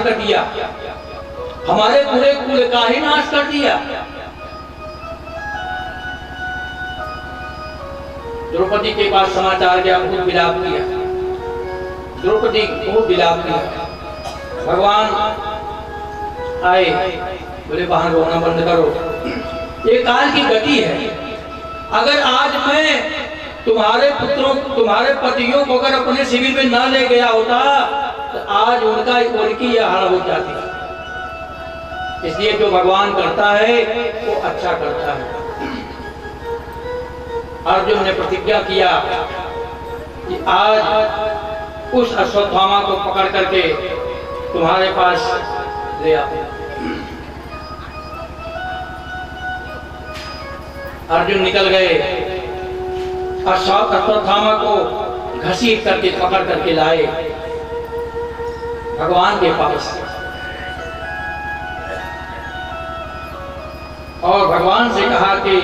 कर दिया, हमारे पूरे कुल का ही नाश कर दिया। द्रौपदी के पास समाचार गया, बहुत विलाप किया, द्रौपदी बहुत विलाप किया। भगवान आए, बोले बाहर रोना बंद करो, ये काल की गति है। अगर आज मैं तुम्हारे पुत्रों, तुम्हारे पतियों को अगर अपने शिविर में ना ले गया होता तो आज उनकी यह हाल हो जाती। इसलिए जो भगवान करता है वो अच्छा करता है। अर्जुन ने प्रतिज्ञा किया कि आज उस अश्वत्थामा को पकड़ करके तुम्हारे पास ले आते। अर्जुन निकल गए, अश्वत्थामा को घसीट करके पकड़ करके लाए भगवान के पास, और भगवान से कहा कि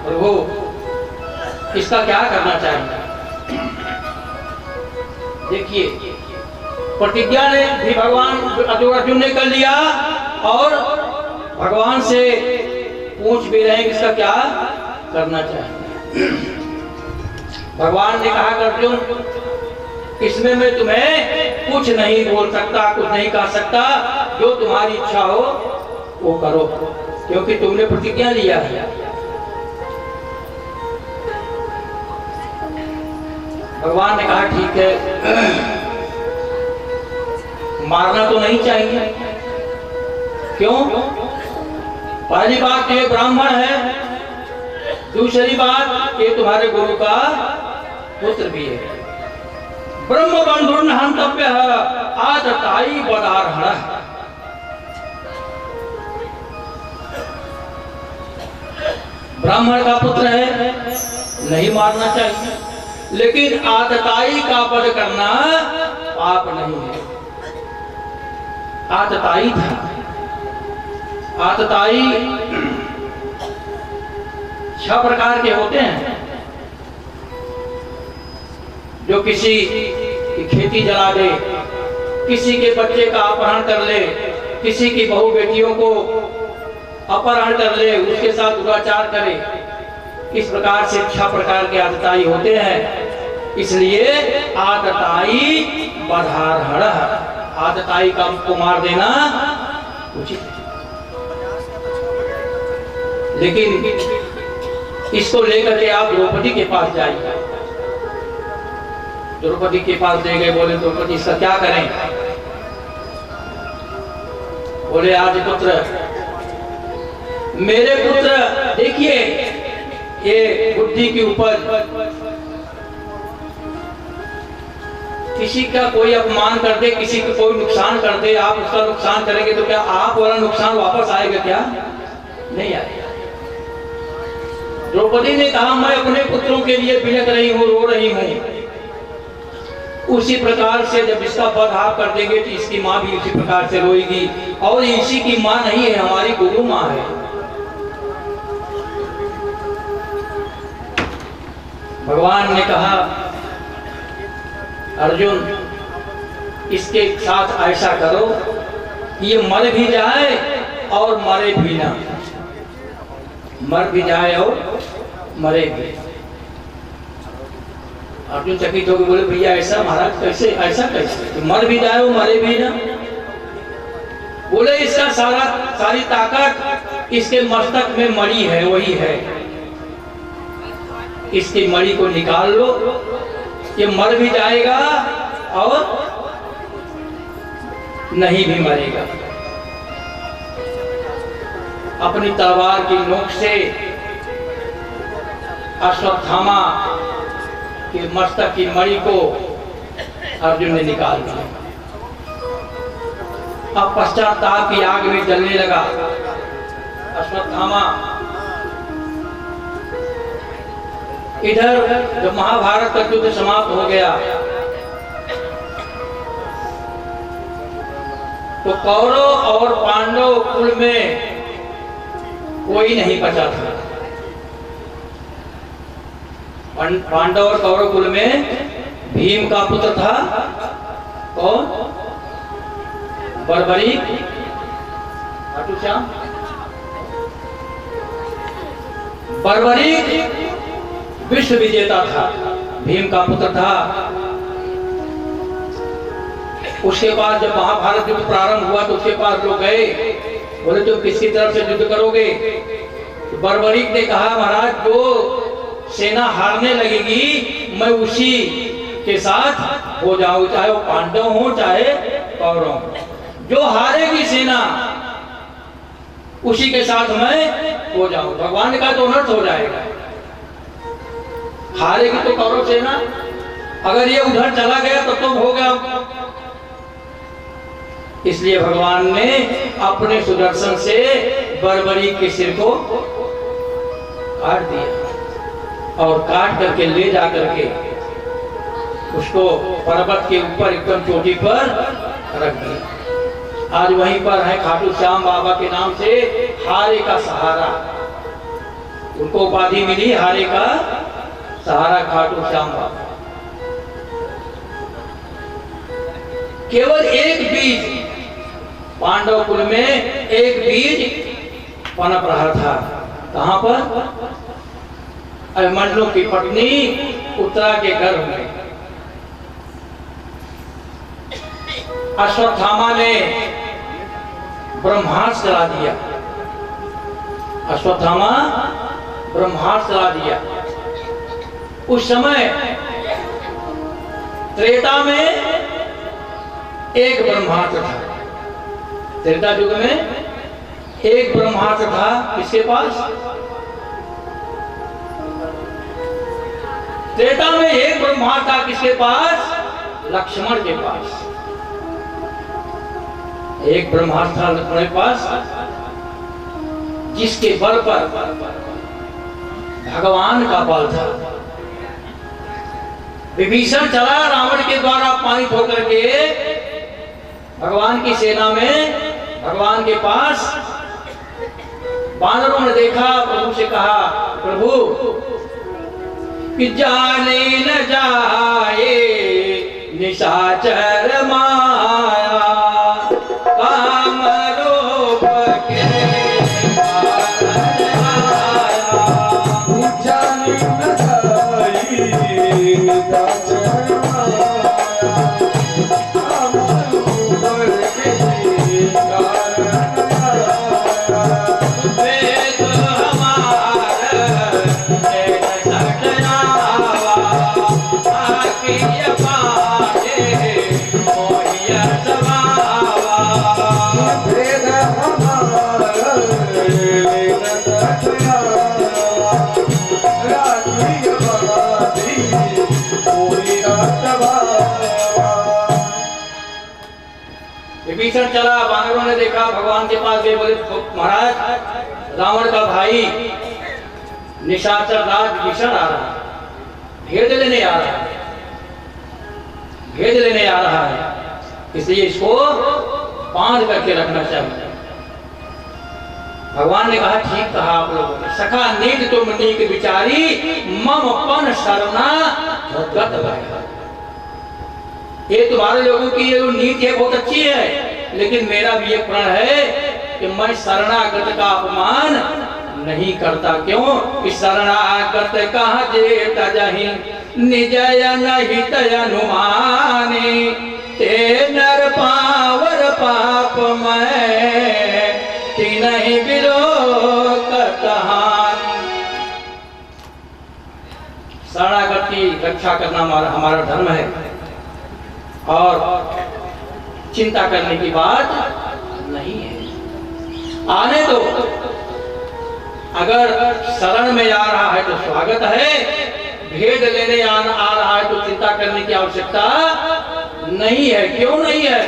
प्रभु इसका क्या करना चाहिए। देखिए प्रतिज्ञा ने भी भगवान अर्जुन ने कर लिया, और भगवान से पूछ भी रहे हैं कि इसका क्या करना चाहिए। भगवान ने कहा कि अर्जुन इसमें मैं तुम्हें कुछ नहीं बोल सकता, कुछ नहीं कह सकता, जो तुम्हारी इच्छा हो वो करो, क्योंकि तुमने प्रतिज्ञा लिया है। भगवान ने कहा ठीक है, मारना तो नहीं चाहिए। क्यों? पहली बात ये ब्राह्मण है, दूसरी बात ये तुम्हारे गुरु का पुत्र भी है। ब्रह्म बंधुन हंतव्य आदताई बदारहण। ब्राह्मण का पुत्र है, नहीं मारना चाहिए, लेकिन आतताई का वध करना पाप नहीं है। आतताई था, आतताई 6 प्रकार के होते हैं। जो किसी की खेती जला दे, किसी के बच्चे का अपहरण कर ले, किसी की बहू बेटियों को अपहरण कर ले, उसके साथ दुराचार करे, इस प्रकार से 6 प्रकार के आतताई होते हैं। इसलिए आतताई बधारहण, आतताई का को मार देना उचित है। लेकिन इसको लेकर के आप द्रौपदी के पास जाइए। द्रौपदी के पास ले गए, बोले द्रौपदी इसका क्या करें। बोले आज पुत्र, मेरे पुत्र देखिए ये बुद्धि की उपज, किसी का कोई अपमान कर दे, किसी को कोई नुकसान कर दे, आप उसका नुकसान करेंगे तो क्या आप वाला नुकसान वापस आएगा? क्या नहीं आएगा। द्रौपदी ने कहा मैं अपने पुत्रों के लिए बिलख रही हूँ, रो रही हूँ। उसी प्रकार से जब इसका वध आप कर देंगे तो इसकी माँ भी उसी प्रकार से रोएगी, और इसी की माँ नहीं है, हमारी गुरु माँ है। भगवान ने कहा अर्जुन इसके साथ ऐसा करो कि ये मर भी जाए और मरे भी ना, मर भी जाए और मरे भी। अर्जुन चकित होकर बोले भैया ऐसा महाराज कैसे, ऐसा कैसे मर भी जाए और मरे भी ना। बोले इसका सारी ताकत इसके मस्तक में मणि है, वही है, इसकी मणि को निकाल लो, ये मर भी जाएगा और नहीं भी मरेगा। अपनी तलवार की नोक से अश्वत्थामा के मस्तक की मणि को अर्जुन ने निकाल दिया। अब पश्चाताप की आग में जलने लगा अश्वत्थामा। इधर जब महाभारत का युद्ध समाप्त हो गया तो कौरव और पांडव कुल में कोई नहीं बचा था। पांडव और कौरव कुल में भीम का पुत्र था कौन? बर्बरीक खाटू श्याम बर्बरीक विश्व विजेता था, भीम का पुत्र था। उसके बाद जब महाभारत युद्ध प्रारंभ हुआ तो उसके पास लोग गए, बोले तुम किसकी तरफ से युद्ध करोगे? तो बर्बरीक ने कहा महाराज जो सेना हारने लगेगी मैं उसी के साथ हो जाऊं, चाहे वो पांडव हो चाहे कौरव हो। जो हारेगी सेना उसी के साथ मैं हो जाऊं। भगवान का तो अनर्थ हो जाएगा, हारेगी तो कौरव सेना, अगर ये उधर चला गया तो होगा। इसलिए भगवान ने अपने सुदर्शन से बर्बरीक के सिर को काट दिया और काट करके ले जा करके उसको पर्वत के ऊपर एकदम चोटी पर रख दिया। आज वहीं पर है खाटू श्याम बाबा के नाम से हारे का सहारा, उनको उपाधि मिली हारे का सहारा, खाटू श्याम बाबा। केवल एक बीज पांडव कुल में एक बीज पनप रहा था, कहां पर? अभिमन्यु की पत्नी उत्तरा के गर्भ में। अश्वत्थामा ने ब्रह्मास्त्र चला दिया, अश्वत्थामा ब्रह्मास्त्र चला दिया। उस समय त्रेता में एक ब्रह्मास्त्र था, त्रेता युग में एक ब्रह्मास्त्र था। किसके पास? त्रेता में एक ब्रह्मास्त्र था, किसके पास? लक्ष्मण के पास एक ब्रह्मास्त्र था, लक्ष्मण के पास, जिसके बल पर भगवान का बल था। विभीषण चला रावण के द्वारा पानी होकर के भगवान की सेना में, भगवान के पास। वानरों ने देखा, प्रभु से कहा प्रभु कि जाने न जाए निशाचर माया, काम रूप के जाने न जाए निशाचर विभीषण चला, वानरों ने देखा, भगवान के पास गए, बोले महाराज रावण का भाई निशाचर राज विभीषण आ रहा है, भेद लेने आ रहा है, भेद लेने आ रहा है, इसलिए इसको बांध करके रखना चाहिए। भगवान ने कहा ठीक कहा आप लोगों ने, सखा नीक तुम नीक विचारी, मम पन शरणा भगत भाई। ये तुम्हारे लोगों की ये नीति है बहुत अच्छी है, लेकिन मेरा भी ये प्रण है कि मैं शरणागत का अपमान नहीं करता। क्यों? कि शरणागत कहा जे तजहि निजय नहीं तयनुमाने, ते नर पावर पाप मैं नहीं विलोक कहानी। शरणागत की रक्षा करना हमारा धर्म है और चिंता करने की बात नहीं है। आने दो, अगर शरण में आ रहा है तो स्वागत है, भेद लेने आ रहा है तो चिंता करने की आवश्यकता नहीं है। क्यों नहीं है?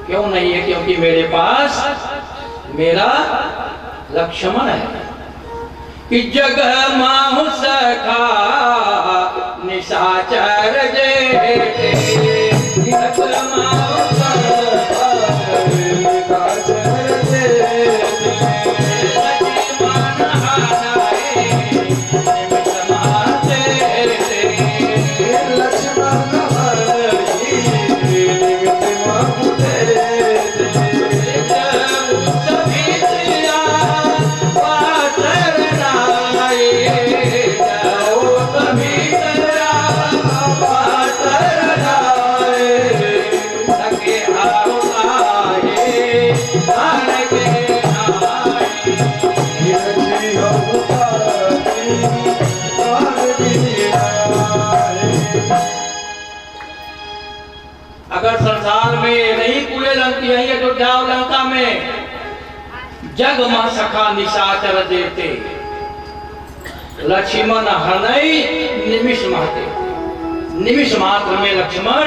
क्यों नहीं है? क्योंकि मेरे पास मेरा लक्ष्मण है कि जग माहु सखा निशाचर जे, जग माहु सखा निशाचर जे, लक्ष्मण हानाए निमिष माते, लक्ष्मण हानाए निमिष अगर संसार में नहीं पूरे अयोध्या और लंका में जग मा सखा निशाचर देते, लक्ष्मण हरनई निमिष माते, निमिष मात्र में लक्ष्मण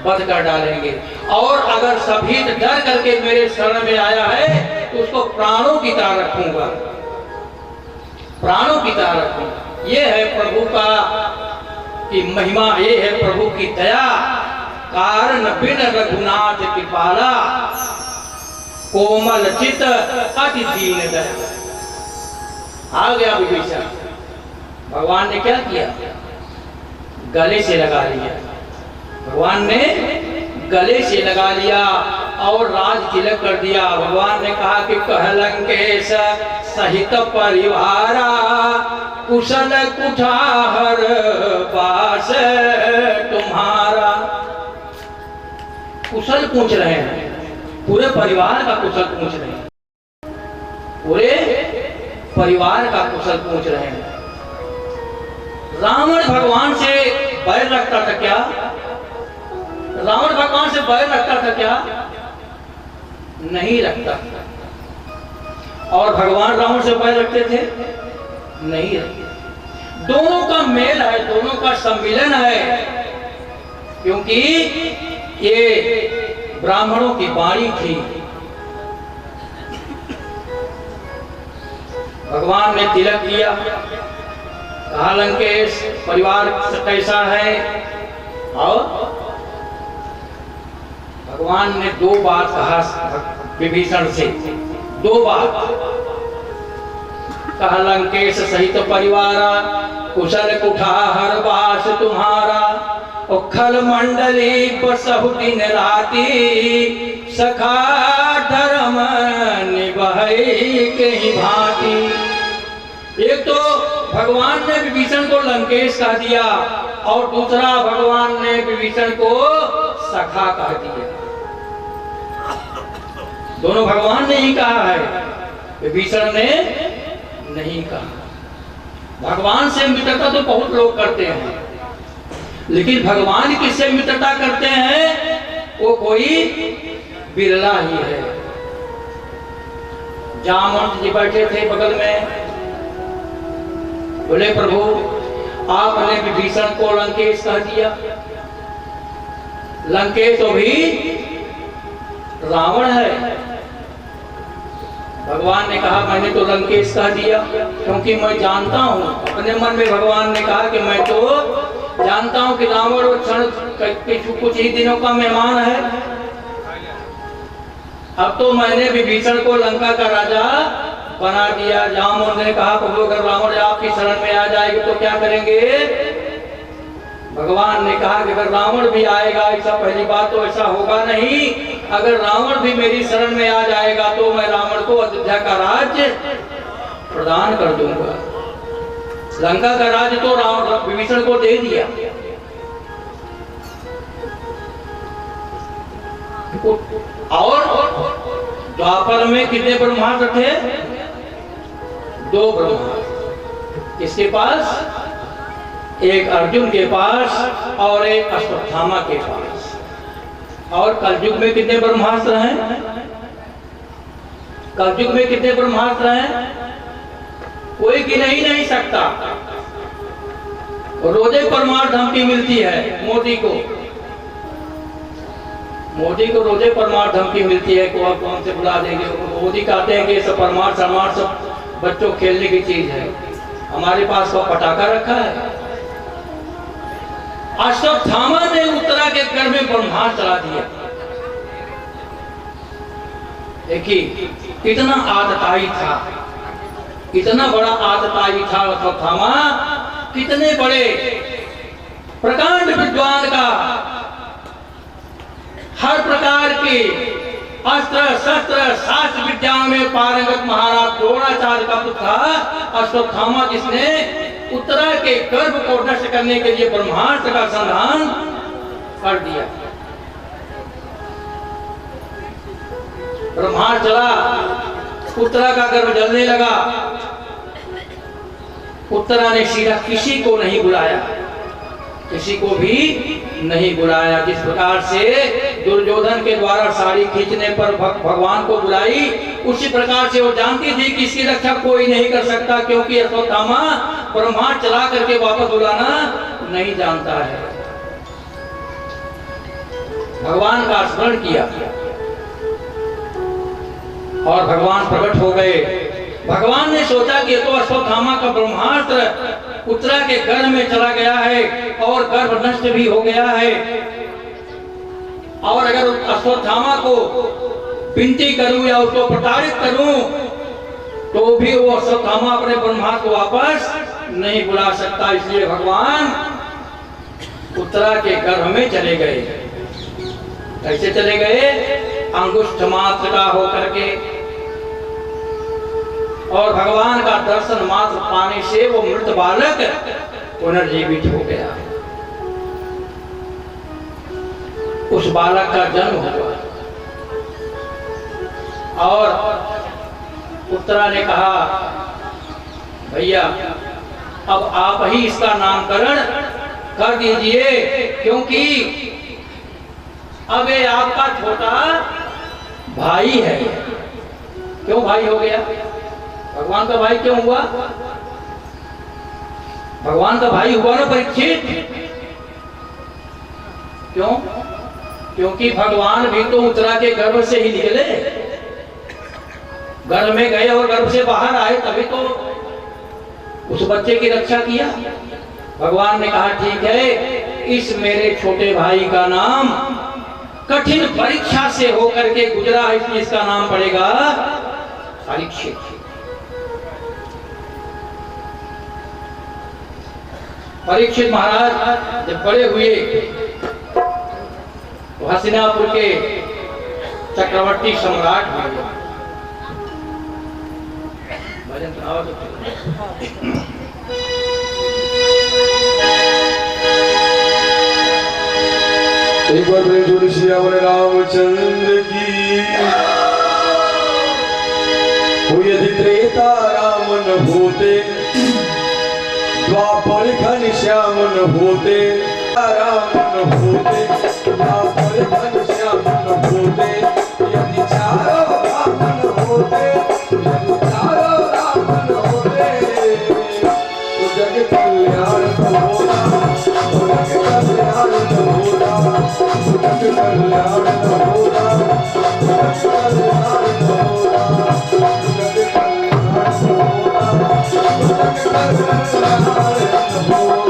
वध कर डालेंगे। और अगर सभी डर करके मेरे शरण में आया है तो उसको प्राणों की तरह रखूंगा, प्राणों की तरह रखूंगा। ये है प्रभु का की महिमा, ये है प्रभु की दया। कारण बिन रघुनाथ कृपाला, कोमल चित अति दीन दया। आ गया विभीषण, भगवान ने क्या किया? गले से लगा लिया, भगवान ने गले से लगा लिया और राज तिलक कर दिया। भगवान ने कहा कि कह लंकेश सहित परिवारा, कुशल कुठार पास तुम्हारा। कुशल पूछ रहे हैं, पूरे परिवार का कुशल पूछ रहे हैं, पूरे परिवार का कुशल पूछ रहे हैं। रावण भगवान से बैर रखता था क्या? रावण भगवान से बैर रखता था क्या? नहीं रखता था। और भगवान रावण से बैर रखते थे? नहीं रखते। दोनों का मेल है, दोनों का सम्मिलन है, क्योंकि ये ब्राह्मणों की वाणी थी। भगवान ने तिलक किया, कहा लंकेश परिवार कैसा है, और भगवान ने दो बात कहा विभीषण से, दो बात कहा लंकेश सहित परिवारा, कुशल कुठार वास तुम्हारा, खल मंडली बसहु दिन राती, सखा धर्म निभाई के ही भांति। एक तो भगवान ने विभीषण को लंकेश कह दिया, और दूसरा भगवान ने विभीषण को सखा कह दिया। दोनों भगवान ने ही कहा है, विभीषण ने नहीं कहा। भगवान से मित्रता तो बहुत लोग करते हैं, लेकिन भगवान किससे मित्रता करते हैं वो कोई बिरला ही है। जामवंत जी बैठे थे बगल में, बोले प्रभु आपने विभीषण को लंकेश कह दिया। लंकेश तो भी रावण है। भगवान ने कहा मैंने तो लंकेश कह दिया, क्योंकि मैं जानता हूं, अपने मन में भगवान ने कहा कि मैं तो जानता हूं कि रावण क्षण कुछ ही दिनों का मेहमान है। अब तो मैंने विभीषण को लंका का राजा बना दिया। जामवंत ने कहा प्रभु अगर रावण आपकी शरण में आ जाएगी तो क्या करेंगे? भगवान ने कहा कि अगर रावण भी आएगा, ऐसा पहली बात तो ऐसा होगा नहीं, अगर रावण भी मेरी शरण में आ जाएगा तो मैं रावण को अयोध्या का राज्य प्रदान कर दूंगा। लंका का राज्य तो रावण विभीषण को दे दिया। और द्वापर में कितने ब्रह्मास्त्र थे? 2 ब्रह्मास्त्र। किसके पास? एक अर्जुन के पास और एक अश्वत्थामा के पास। और कलयुग में कितने ब्रह्मास्त्र हैं? कलयुग में कितने ब्रह्मास्त्र हैं? कोई गिन ही नहीं सकता। रोजे परमार धमकी मिलती है मोदी को, मोदी को रोजे परमार धमकी मिलती है को आप कौन से बुला देंगे। मोदी कहते हैं कि ये सब परमार समार सब बच्चों खेलने की चीज है, हमारे पास वो पटाखा रखा है। अश्वत्थामा ने उत्तरा के घर में ब्रह्मास्त्र चला दिया। देखिए कितना आतताई था, कितना बड़ा आतताई था अश्वत्थामा, कितने बड़े प्रकांड विद्वान का, हर प्रकार के अस्त्र शस्त्र शास्त्र विद्या में पारंगत महाराज द्रोणाचार्य का पुत्र था अश्वत्थामा, जिसने उत्तरा के गर्भ को नष्ट करने के लिए ब्रह्मास्त्र का संधान कर दिया। ब्रह्मास्त्र चला, उत्तरा का गर्भ जलने लगा। उत्तरा ने सीधा किसी को नहीं बुलाया, किसी को भी नहीं बुलाया। जिस प्रकार से दुर्योधन के द्वारा साड़ी खींचने पर भगवान को बुलाई, उसी प्रकार से वो जानती थी कि इसकी रक्षा कोई नहीं कर सकता, क्योंकि अश्वत्थामा ब्रह्मास्त्र चला करके वापस बुलाना नहीं जानता है। भगवान का स्मरण किया और भगवान प्रकट हो गए। भगवान ने सोचा कि तो अश्वत्थामा का ब्रह्मास्त्र उत्तरा के गर्भ में चला गया है और गर्भ नष्ट भी हो गया है, और अगर अश्वत्थामा को विनती करूं या उसको प्रताड़ित करूं तो भी वो अश्वत्थामा अपने ब्रह्मास्त्र को वापस नहीं बुला सकता। इसलिए भगवान उत्तरा के गर्भ में चले गए। कैसे चले गए? अंगुष्ठ मात्र का होकर के, और भगवान का दर्शन मात्र पाने से वो मृत बालक पुनर्जीवित हो गया। उस बालक का जन्म हुआ और उत्तरा ने कहा, भैया अब आप ही इसका नामकरण कर दीजिए, क्योंकि अब ये आपका छोटा भाई है। क्यों भाई हो गया? भगवान का भाई क्यों हुआ? भगवान का भाई हुआ ना परीक्षित। क्यों? क्योंकि भगवान भी तो उत्तरा के गर्भ से ही निकले, गर्भ में गए और गर्भ से बाहर आए, तभी तो उस बच्चे की रक्षा किया। भगवान ने कहा ठीक है, इस मेरे छोटे भाई का नाम कठिन परीक्षा से होकर के गुजरा, इसलिए इसका नाम पड़ेगा परीक्षित। परीक्षित महाराज जब बड़े हुए तो हस्तिनापुर के चक्रवर्ती सम्राट हुए। भजन सुनाओ तो। एक बार प्रेम जोड़ी श्री बोले रामचंद्र की। हुई यदि त्रेता राम न होते, द्वापर घनश्याम न होते, राम न होते, द्वापर घनश्याम न होते, यदि चारों राम न होते, यदि चारों राम न होते, तो जग कल्याण न होता, तो जग कल्याण न होता, तो जग कल्याण न होता, तो जग कल्याण न होता, तो जग कल्याण न होता, तो जग कल्याण न होता।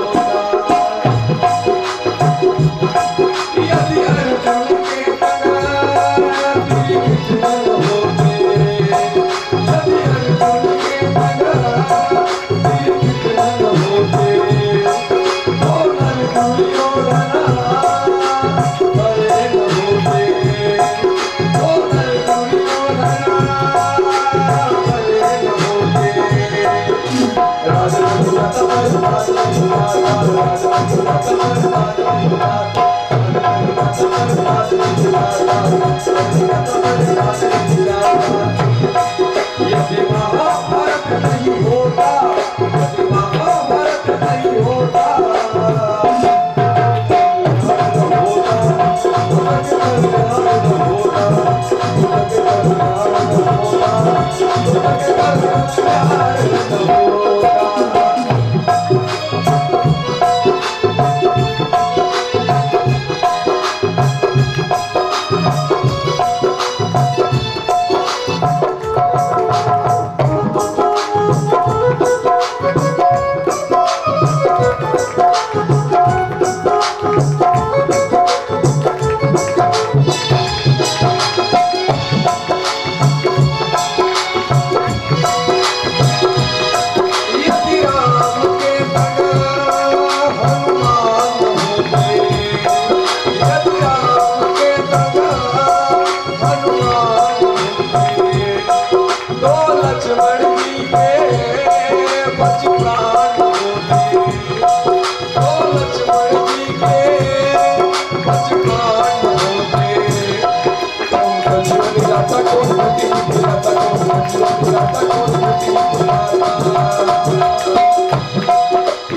यदि अर्जुन के तन दीक्षित न होते, यदि अर्जुन के तन दीक्षित न होते, तो नर दुर्योधन बड़े न होते, तो नर दुर्योधन बड़े न होते। राज रघुनाथ पर राज रघुनाथ, राज रघुनाथ पर राज रघुनाथ, यदि महाभारत नहीं होता, यदि महाभारत नहीं होता,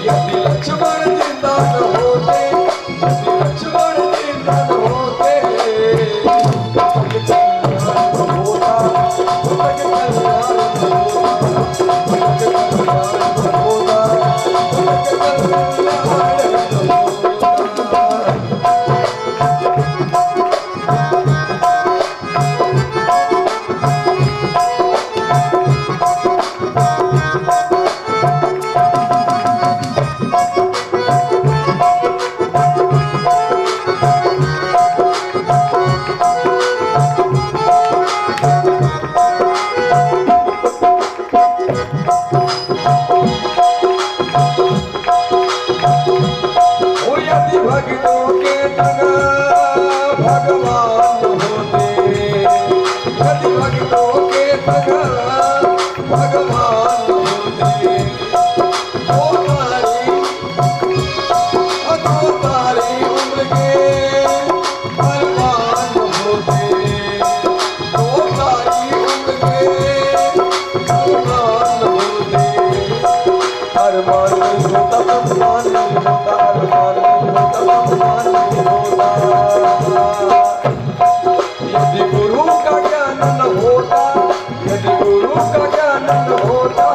यदि लक्ष्मण जिंदा न होते, यदि होता अरमान नहीं होता अपमान नहीं होता। यदि गुरु का ज्ञान न होता, यदि गुरु का ज्ञान न होता,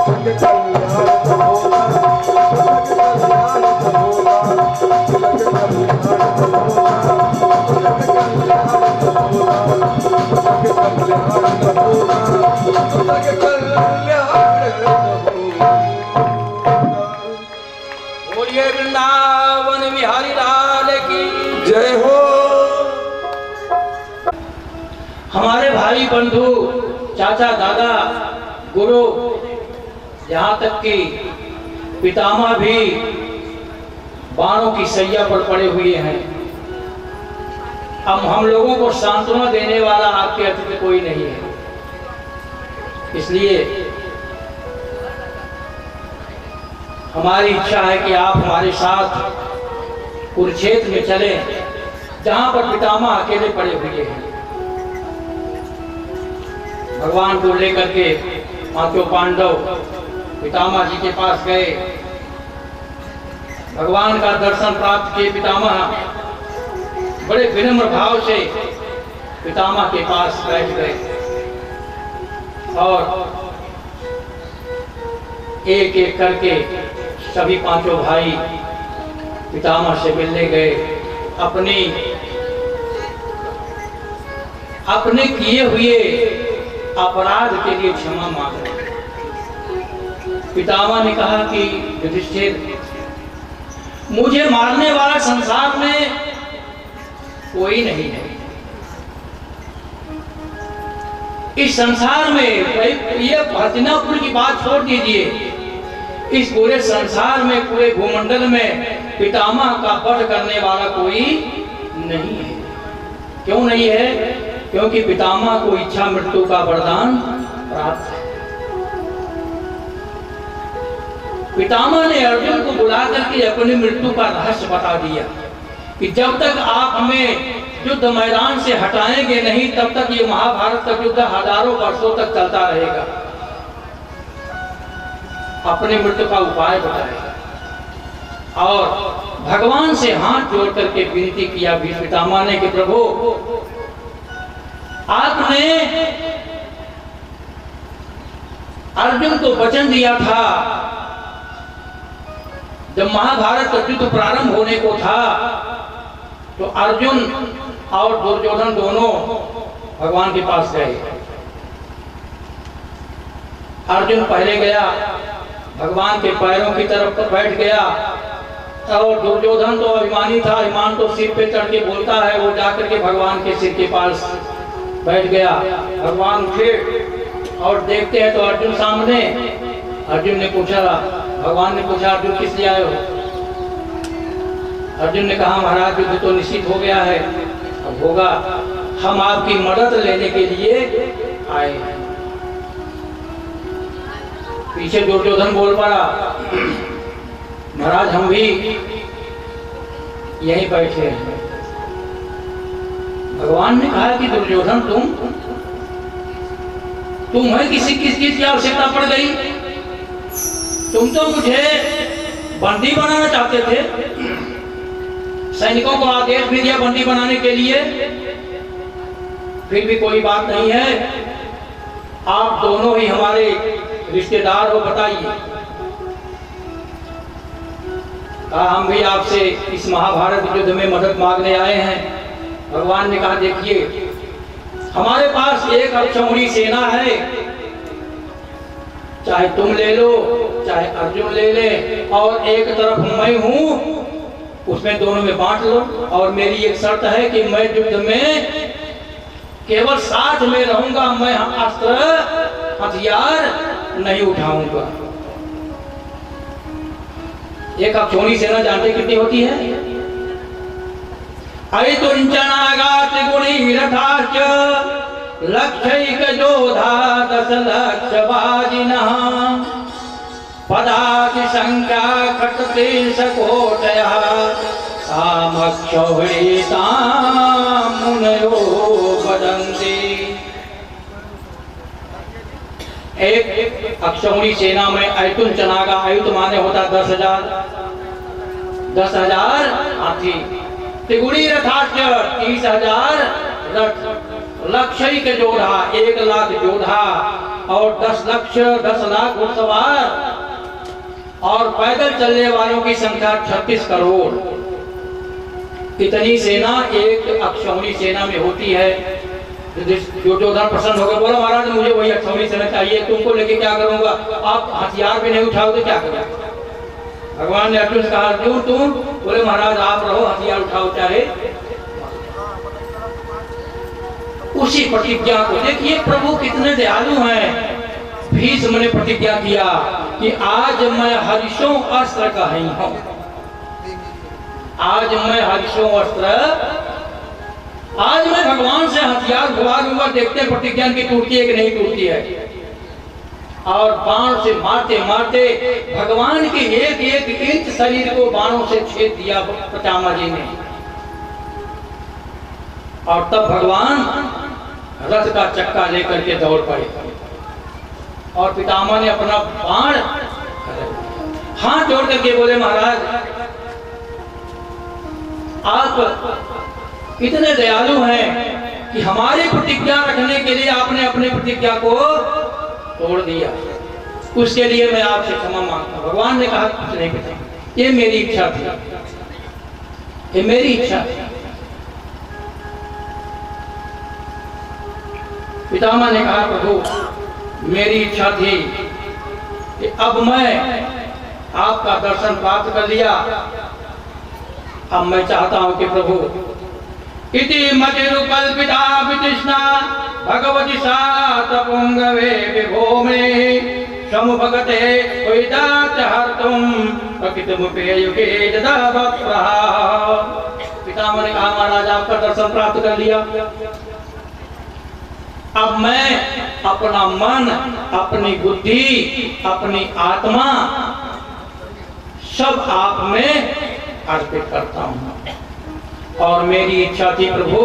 जग कल्याण न होता, जग कल्याण न होता, जग कल्याण न होता, जग कल्याण न होता, जग कल्याण न होता, जग कल्याण न होता। बोलिए वृंदावन बिहारी लाल की जय हो। हमारे भाई बंधु चाचा दादा गुरु यहाँ तक कि पितामह भी बाणों की सैया पर पड़े हुए हैं। अब हम लोगों को सांत्वना देने वाला आपके अतिथि कोई नहीं है, इसलिए हमारी इच्छा है कि आप हमारे साथ कुरुक्षेत्र में चलें, जहां पर पितामह अकेले पड़े हुए हैं। भगवान को लेकर के पांचों पांडव पितामह जी के पास गए, भगवान का दर्शन प्राप्त किए। पितामह बड़े विनम्र भाव से पितामह के पास बैठ गए और एक एक करके सभी पांचों भाई पितामह से मिलने गए, अपने किए हुए अपराध के लिए क्षमा मांगे। पितामह ने कहा कि युधिष्ठिर, मुझे मारने वाला संसार में कोई नहीं है। इस संसार में ये हस्तिनापुर की बात छोड़ दीजिए, इस पूरे संसार में, पूरे भूमंडल में पितामह का वध करने वाला कोई नहीं है। क्यों नहीं है? क्योंकि पितामह को इच्छा मृत्यु का वरदान प्राप्त है। पितामह ने अर्जुन को बुला करके अपनी मृत्यु का रहस्य बता दिया कि जब तक आप हमें युद्ध मैदान से हटाएंगे नहीं, तब तक ये महाभारत का युद्ध हजारों वर्षों तक चलता रहेगा। अपने मृत्यु का उपाय बताया और भगवान से हाथ जोड़ करके विनती किया भी पितामह ने कि प्रभु, आपने अर्जुन को वचन दिया था, जब महाभारत का युद्ध प्रारंभ होने को था तो अर्जुन और दुर्योधन दोनों भगवान के पास गए। अर्जुन पहले गया, भगवान के पैरों की तरफ बैठ गया और दुर्योधन तो अभिमानी था, अभिमान तो सिर पे चढ़ के बोलता है, वो जाकर के भगवान के सिर के पास बैठ गया। भगवान उठे और देखते हैं तो अर्जुन सामने। अर्जुन ने पूछा, भगवान ने पूछा, अर्जुन किस लिए आए हो? अर्जुन ने कहा, महाराज युद्ध तो निश्चित हो गया है, अब होगा, हम आपकी मदद लेने के लिए आए हैं। पीछे दुर्योधन बोल पड़ा, महाराज हम भी यहीं बैठे हैं। भगवान ने कहा कि दुर्योधन तुम्हें किसी चीज की आवश्यकता पड़ गई? तुम तो मुझे बंदी बनाना चाहते थे, सैनिकों को आदेश भी दिया बंदी बनाने के लिए, फिर भी कोई बात नहीं है, आप दोनों ही हमारे रिश्तेदार हो, बताइए। हम भी आपसे इस महाभारत युद्ध में मदद मांगने आए हैं। भगवान ने कहा, देखिए हमारे पास एक अक्षौहिणी सेना है, चाहे तुम ले लो चाहे अर्जुन ले ले, और एक तरफ मैं हूं, उसमें दोनों में बांट लो। और मेरी एक शर्त है कि मैं युद्ध में केवल साथ में रहूंगा, मैं अस्त्र हथियार नहीं उठाऊंगा। एक अक्षौहिणी सेना जानते कितनी होती है? अयतुंचनागात गुणी रथाश्च लक्षैक योधा 10 लक्ष वाजिनः पदाति संख्या खटते सकोटयः सामक्षौहिणी तां मुनयो वदन्ति। एक अक्षौणी सेना में अयुतुन चनागा, अयुत माने होता 10,000, 10,000 हाथी, त्रिगुणी रथास्य 30,000 रथ, लक्षय के जोधा 1 लाख जोधा और 10 लाख घुड़सवार और पैदल चलने वालों की संख्या 36 करोड़। इतनी सेना एक अक्षौणी सेना में होती है। दुर्योधन प्रसन्न होकर बोला महाराज मुझे वही अक्षौणी सेना चाहिए, तुमको लेके क्या करूंगा, आप हथियार भी नहीं उठाओ तो क्या करोगे। भगवान ने अर्जुन से कहा अर्जुन तुम, बोले महाराज आप रहो, हथियार उठाओ चाहे। उसी प्रतिज्ञा को देखिए प्रभु कितने दयालु हैं। भीष्म ने प्रतिज्ञा किया कि आज मैं हर्षों अस्त्र का ही हूं, आज मैं हर्षों अस्त्र, आज मैं भगवान से हथियार गुवा लूंगा, देखते हैं प्रतिज्ञा की टूटती है कि नहीं टूटती है। और बाण से मारते मारते भगवान के एक एक इंच शरीर को बाणों से छेद दिया पितामह जी ने। और तब भगवान रथ का चक्का लेकर के दौड़ पड़े और पितामह ने अपना बाण हाथ जोड़ करके बोले महाराज आप इतने दयालु हैं कि हमारी प्रतिज्ञा रखने के लिए आपने अपनी प्रतिज्ञा को तोड़ दिया, उसके लिए मैं आपसे क्षमा मांगता हूं। भगवान ने कहा कुछ नहीं पिता, ये मेरी इच्छा थी, ये मेरी इच्छा थी। पितामह ने कहा प्रभु मेरी इच्छा थी कि अब मैं आपका दर्शन प्राप्त कर लिया, अब मैं चाहता हूं कि प्रभु इति मतिरुकल्पिता वितृष्णा भगवती सातपुंगवे विभो में समुभगते उदात हर्तुम प्रकृतिमुपेयुगे ददावप्रः। पितामह ने कहा महाराज आपका दर्शन प्राप्त कर लिया, अब मैं अपना मन, अपनी बुद्धि, अपनी आत्मा सब आप में अर्पित करता हूं। और मेरी इच्छा थी प्रभु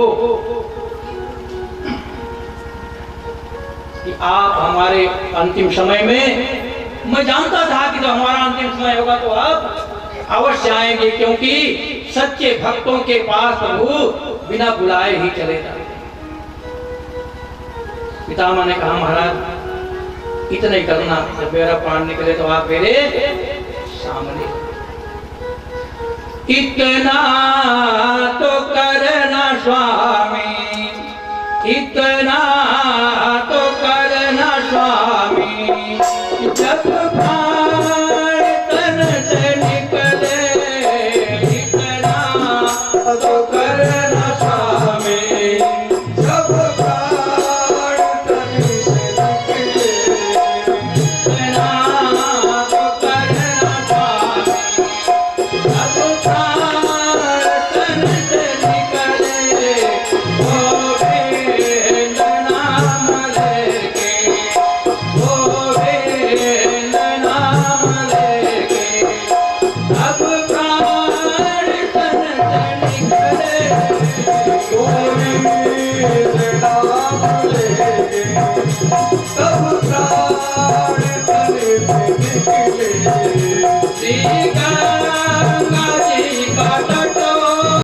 कि आप हमारे अंतिम समय में, मैं जानता था कि जब हमारा अंतिम समय होगा तो आप अवश्य आएंगे, क्योंकि सच्चे भक्तों के पास प्रभु बिना बुलाए ही चले जाते। पितामह ने कहा महाराज इतना ही करना, जब मेरा प्राण निकले तो आप मेरे सामने। इतना तो करना स्वामी, इतना तो करना स्वामी, जब प्राण तन से निकले, इतना तो करना स्वामी, जब प्राण तन से निकले, इतना तो करना स्वामी, जब Oh